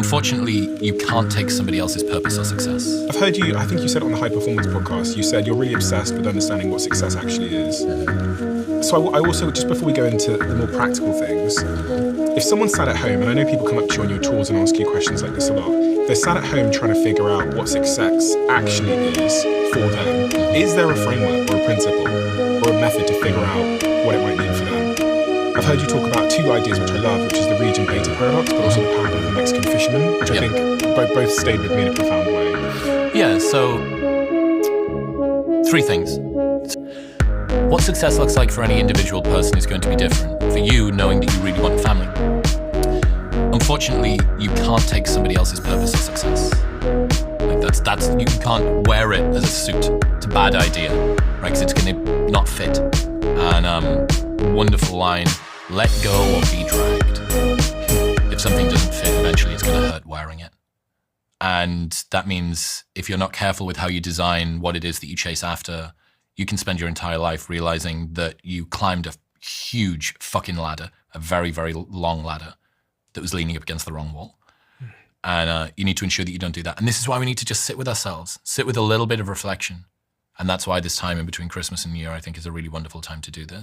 Unfortunately, you can't take somebody else's purpose or success. I've heard you, I think you said it on the High Performance podcast, you said you're really obsessed with understanding what success actually is. So I also, just before we go into the more practical things, if someone sat at home, and I know people come up to you on your tours and ask you questions like this a lot, they're sat at home trying to figure out what success actually is for them. Is there a framework or a principle or a method to figure out what it might mean for them? I've heard you talk about two ideas which I love, which is the Regent Beta paradox, but also the paradox of the Mexican fisherman, which I think both stayed with me in a profound way. Yeah, so 3 things. What success looks like for any individual person is going to be different. For you, knowing that you really want a family. Unfortunately, you can't take somebody else's purpose or success. Like that's you can't wear it as a suit. It's a bad idea, right? Because it's going to not fit. And wonderful line, let go or be dragged. If something doesn't fit, eventually it's going to hurt wearing it. And that means if you're not careful with how you design what it is that you chase after, you can spend your entire life realizing that you climbed a huge fucking ladder, a very, very long ladder that was leaning up against the wrong wall. And you need to ensure that you don't do that. And this is why we need to just sit with ourselves, sit with a little bit of reflection. And that's why this time in between Christmas and New Year, I think, is a really wonderful time to do this.